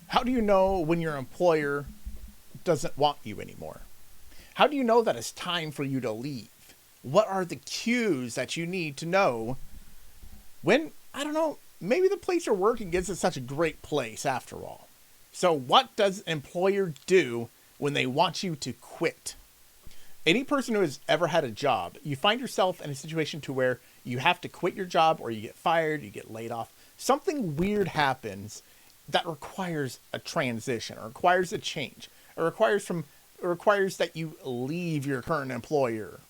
How do you know when your employer doesn't want you anymore? How do you know that it's time for you to leave? What are the cues that you need to know when, I don't know, maybe the place you're working isn't such a great place after all? So what does an employer do when they want you to quit? Any person who has ever had a job, you find yourself in a situation to where you have to quit your job, or you get fired, you get laid off. Something weird happens that requires a transition, or requires a change, or requires that you leave your current employer.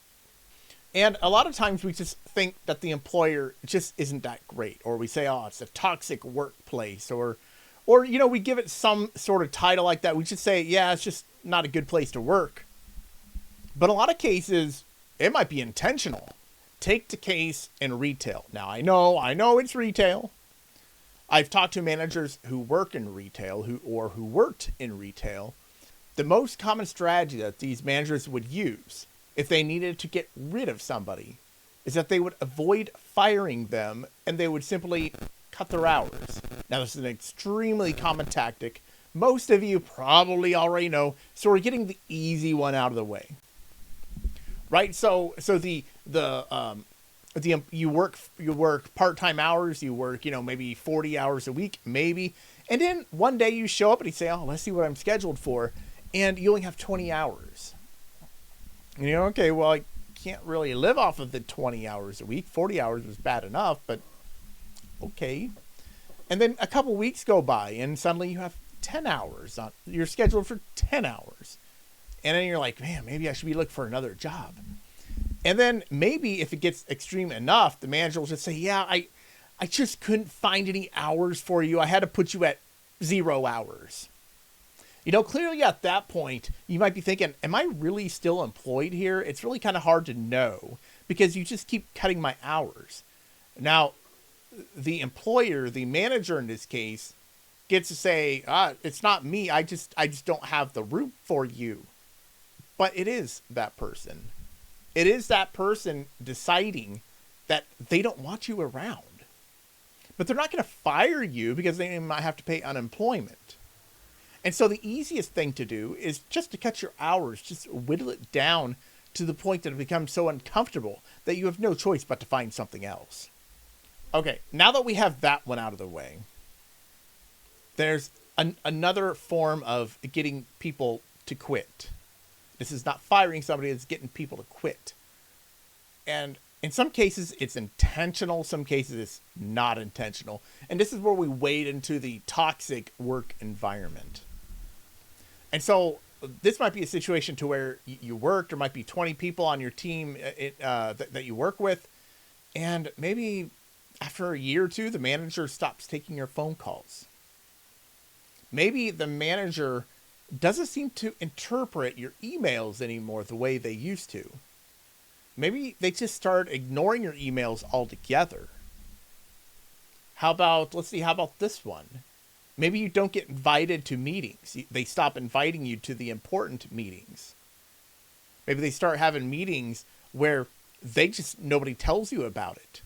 And a lot of times we just think that the employer just isn't that great, or we say, oh, it's a toxic workplace, or we give it some sort of title like that. We just say, yeah, it's just not a good place to work. But in a lot of cases, it might be intentional. Take the case in retail. Now, I know it's retail. I've talked to managers who work in retail, who worked in retail. The most common strategy that these managers would use if they needed to get rid of somebody is that they would avoid firing them, and they would simply cut their hours. Now, this is an extremely common tactic. Most of you probably already know, so we're getting the easy one out of the way. Right? So you work part-time hours, you work, maybe 40 hours a week, maybe. And then one day you show up and you say, oh, let's see what I'm scheduled for. And you only have 20 hours. And you're okay, well, I can't really live off of the 20 hours a week. 40 hours was bad enough, but okay. And then a couple weeks go by and suddenly you have 10 hours. You're scheduled for 10 hours. And then you're like, man, maybe I should be looking for another job. And then maybe if it gets extreme enough, the manager will just say, yeah, I just couldn't find any hours for you. I had to put you at 0 hours. Clearly at that point, you might be thinking, am I really still employed here? It's really kind of hard to know because you just keep cutting my hours. Now, the employer, the manager in this case, gets to say, it's not me. I just don't have the room for you. But it is that person. It is that person deciding that they don't want you around. But they're not going to fire you because they might have to pay unemployment. And so the easiest thing to do is just to cut your hours, just whittle it down to the point that it becomes so uncomfortable that you have no choice but to find something else. Okay, now that we have that one out of the way, there's another form of getting people to quit. This is not firing somebody, it's getting people to quit. And in some cases, it's intentional. Some cases, it's not intentional. And this is where we wade into the toxic work environment. And so this might be a situation to where you work. There might be 20 people on your team that you work with. And maybe after a year or two, the manager stops taking your phone calls. Maybe the manager doesn't seem to interpret your emails anymore the way they used to. Maybe they just start ignoring your emails altogether. How about this one? Maybe you don't get invited to meetings. They stop inviting you to the important meetings. Maybe they start having meetings where nobody tells you about it.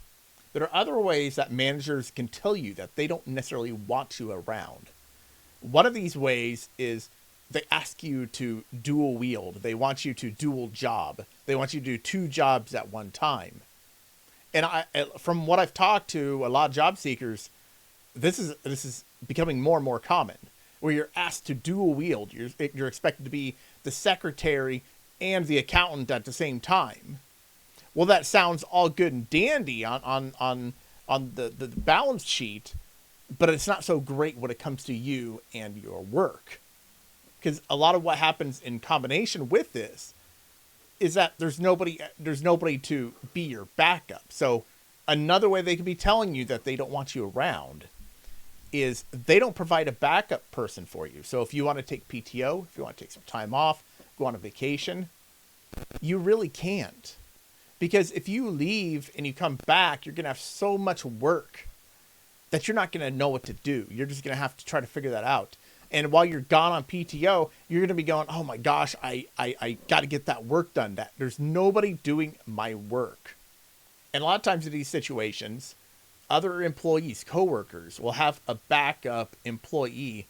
There are other ways that managers can tell you that they don't necessarily want you around. One of these ways is they ask you to dual wield. They want you to dual job. They want you to do 2 jobs at one time. And from what I've talked to a lot of job seekers, this is becoming more and more common, where you're asked to dual wield. You're expected to be the secretary and the accountant at the same time. Well, that sounds all good and dandy on the balance sheet, but it's not so great when it comes to you and your work. Because a lot of what happens in combination with this is that there's nobody to be your backup. So another way they could be telling you that they don't want you around is they don't provide a backup person for you. So if you want to take PTO, if you want to take some time off, go on a vacation, you really can't. Because if you leave and you come back, you're going to have so much work that you're not going to know what to do. You're just going to have to try to figure that out. And while you're gone on PTO, you're going to be going, oh my gosh, I got to get that work done. There's nobody doing my work. And a lot of times in these situations, other employees, coworkers, will have a backup employee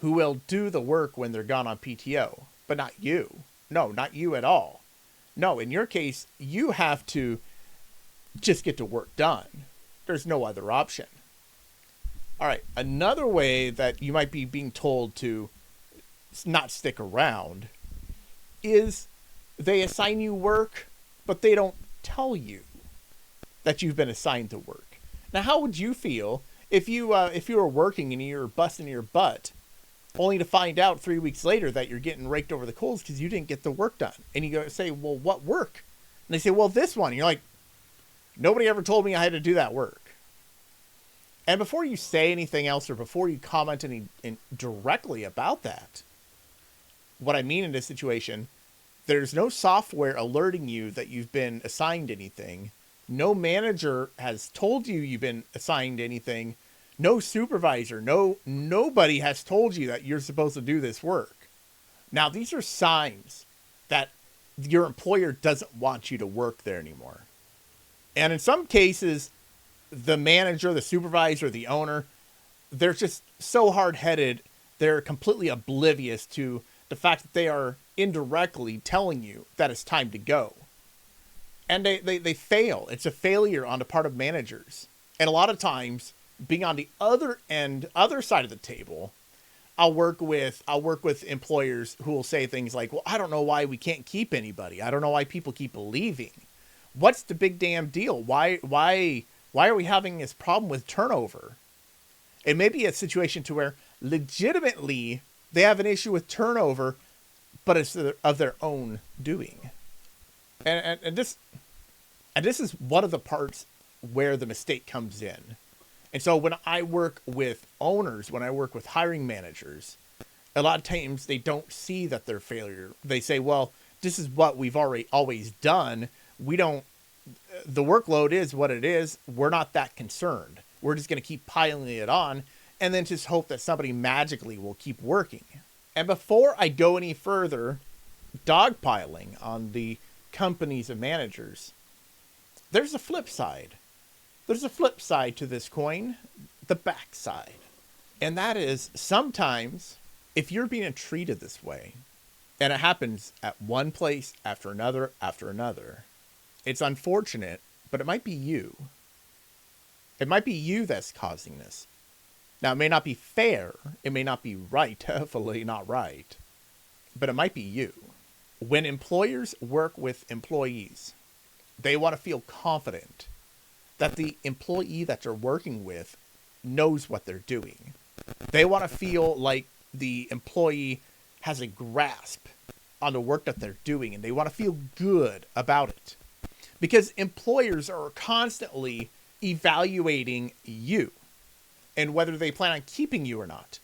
who will do the work when they're gone on PTO, but not you. No, not you at all. No, in your case, you have to just get the work done. There's no other option. All right, another way that you might be being told to not stick around is they assign you work, but they don't tell you that you've been assigned to work. Now, how would you feel if you were working and you're busting your butt, only to find out 3 weeks later that you're getting raked over the coals because you didn't get the work done? And you go say, well, what work? And they say, well, this one. And you're like, nobody ever told me I had to do that work. And before you say anything else or before you comment directly about that, what I mean in this situation, there's no software alerting you that you've been assigned anything. No manager has told you you've been assigned anything. No supervisor, nobody has told you that you're supposed to do this work. Now, these are signs that your employer doesn't want you to work there anymore. And in some cases, the manager, the supervisor, the owner, they're just so hard-headed, they're completely oblivious to the fact that they are indirectly telling you that it's time to go. And they fail. It's a failure on the part of managers. And a lot of times, being on the other side of the table, I'll work with employers who will say things like, well, I don't know why we can't keep anybody. I don't know why people keep leaving. What's the big damn deal? Why are we having this problem with turnover? It may be a situation to where legitimately they have an issue with turnover, but it's of their own doing. And this is one of the parts where the mistake comes in. And so when I work with owners, when I work with hiring managers, a lot of times they don't see that they're failure. They say, well, this is what we've always done. The workload is what it is. We're not that concerned. We're just going to keep piling it on and then just hope that somebody magically will keep working. And before I go any further, dogpiling on the companies of managers, there's a flip side. There's a flip side to this coin, the backside. And that is sometimes if you're being treated this way, and it happens at one place after another, it's unfortunate, but it might be you. It might be you that's causing this. Now, it may not be fair. It may not be right, definitely not right, but it might be you. When employers work with employees, they want to feel confident that the employee that they're working with knows what they're doing. They want to feel like the employee has a grasp on the work that they're doing, and they want to feel good about it. Because employers are constantly evaluating you and whether they plan on keeping you or not.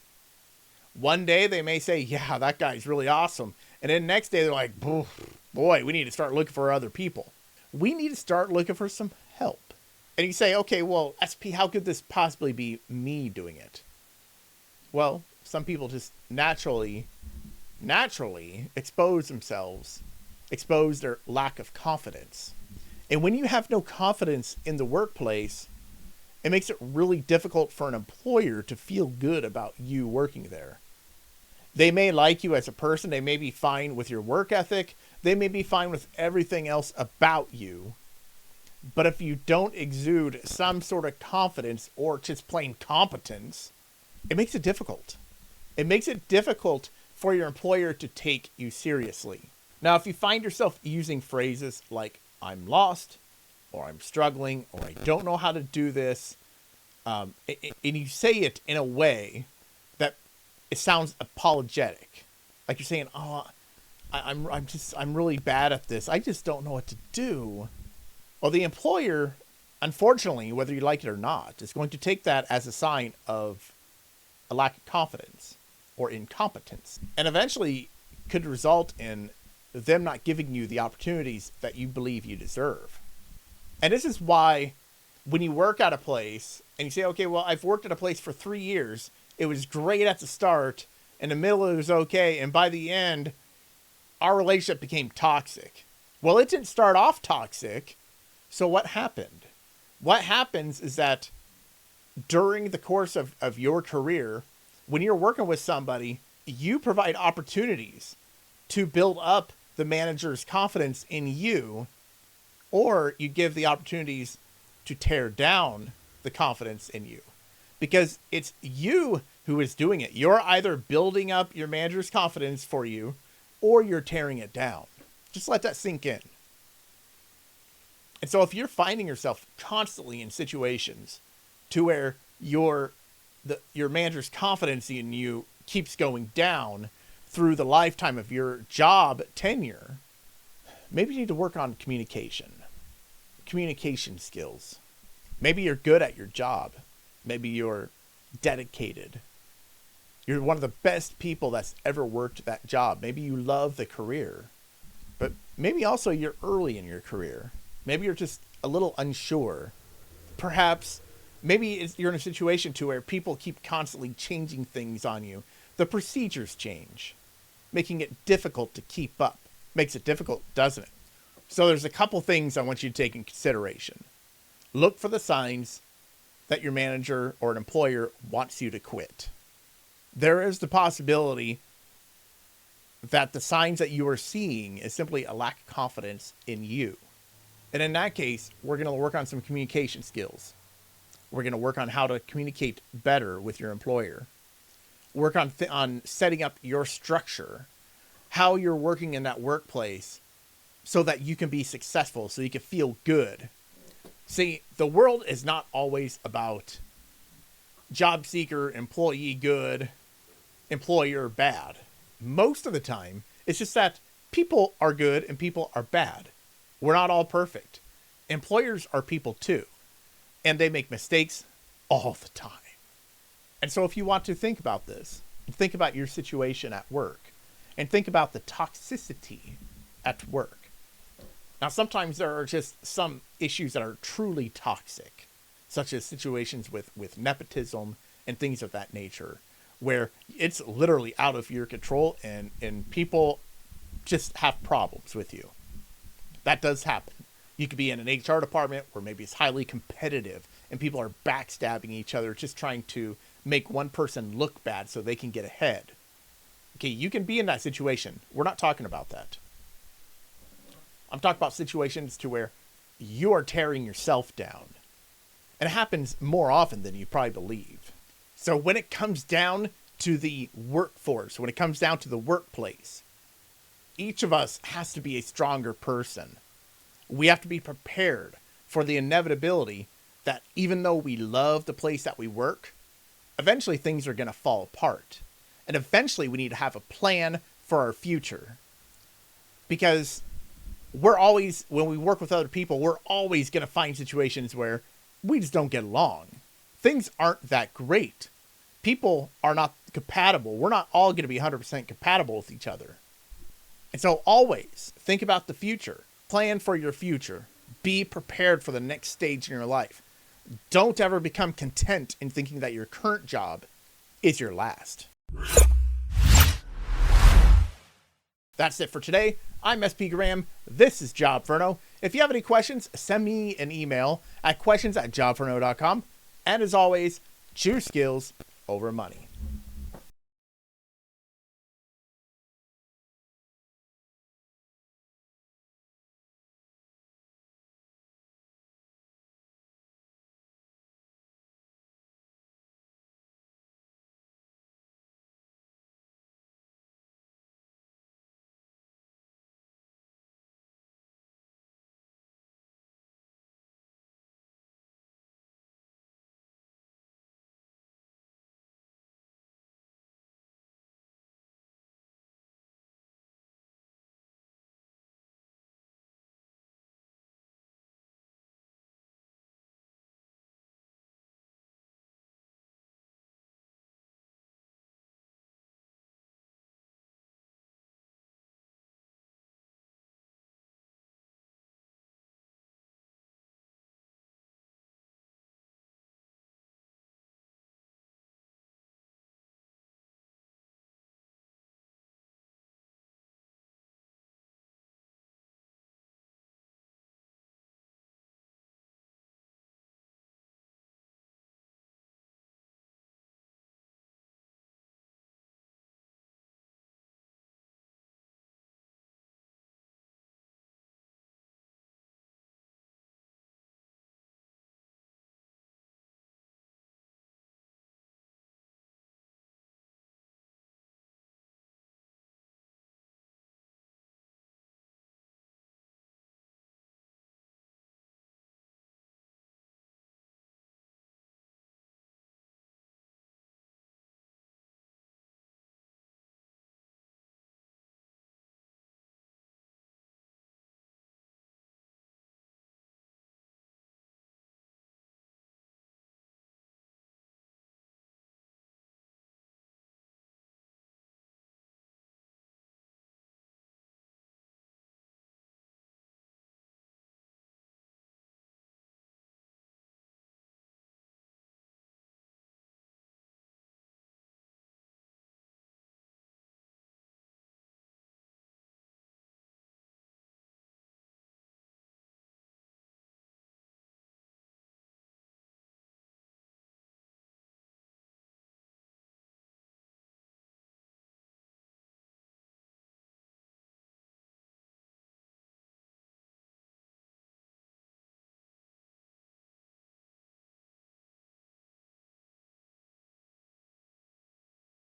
One day they may say, yeah, that guy's really awesome. And then next day they're like, boy, we need to start looking for other people. We need to start looking for some help. And you say, okay, well, SP, how could this possibly be me doing it? Well, some people just naturally expose themselves, expose their lack of confidence. And when you have no confidence in the workplace, it makes it really difficult for an employer to feel good about you working there. They may like you as a person. They may be fine with your work ethic. They may be fine with everything else about you. But if you don't exude some sort of confidence or just plain competence, it makes it difficult. It makes it difficult for your employer to take you seriously. Now, if you find yourself using phrases like, I'm lost, or I'm struggling, or I don't know how to do this, and you say it in a way that it sounds apologetic. Like you're saying, oh, I'm really bad at this. I just don't know what to do. Well, the employer, unfortunately, whether you like it or not, is going to take that as a sign of a lack of confidence or incompetence, and eventually could result in them not giving you the opportunities that you believe you deserve. And this is why when you work at a place and you say, okay, well, I've worked at a place for 3 years. It was great at the start. In the middle, it was okay. And by the end, our relationship became toxic. Well, it didn't start off toxic. So what happened? What happens is that during the course of your career, When you're working with somebody, you provide opportunities to build up the manager's confidence in you, or you give the opportunities to tear down the confidence in you, because it's you who is doing it. You're either building up your manager's confidence for you, or you're tearing it down. Just let that sink in. And so if you're finding yourself constantly in situations to where your manager's confidence in you keeps going down through the lifetime of your job tenure, maybe you need to work on communication skills. Maybe you're good at your job. Maybe you're dedicated. You're one of the best people that's ever worked that job. Maybe you love the career, but maybe also you're early in your career. Maybe you're just a little unsure. Perhaps maybe you're in a situation to where people keep constantly changing things on you. The procedures change, making it difficult to keep up. Makes it difficult, doesn't it? So there's a couple things I want you to take in consideration. Look for the signs that your manager or an employer wants you to quit. There is the possibility that the signs that you are seeing is simply a lack of confidence in you. And in that case, we're going to work on some communication skills. We're going to work on how to communicate better with your employer. Work on setting up your structure, how you're working in that workplace so that you can be successful, so you can feel good. See, the world is not always about job seeker, employee good, employer bad. Most of the time, it's just that people are good and people are bad. We're not all perfect. Employers are people too, and they make mistakes all the time. And so if you want to think about this, think about your situation at work, and think about the toxicity at work. Now, sometimes there are just some issues that are truly toxic, such as situations with nepotism and things of that nature, where it's literally out of your control and people just have problems with you. That does happen. You could be in an HR department where maybe it's highly competitive and people are backstabbing each other, just trying to make one person look bad so they can get ahead. Okay, you can be in that situation. We're not talking about that. I'm talking about situations to where you are tearing yourself down. And it happens more often than you probably believe. So when it comes down to the workforce, when it comes down to the workplace, each of us has to be a stronger person. We have to be prepared for the inevitability that even though we love the place that we work, eventually things are going to fall apart. And eventually we need to have a plan for our future. Because we're always, when we work with other people, we're always going to find situations where we just don't get along. Things aren't that great. People are not compatible. We're not all going to be 100% compatible with each other. And so always think about the future. Plan for your future. Be prepared for the next stage in your life. Don't ever become content in thinking that your current job is your last. That's it for today. I'm 𝐸𝐴𝐸. This is JobFerno. If you have any questions, send me an email at questions@jobferno.com. And as always, choose skills over money.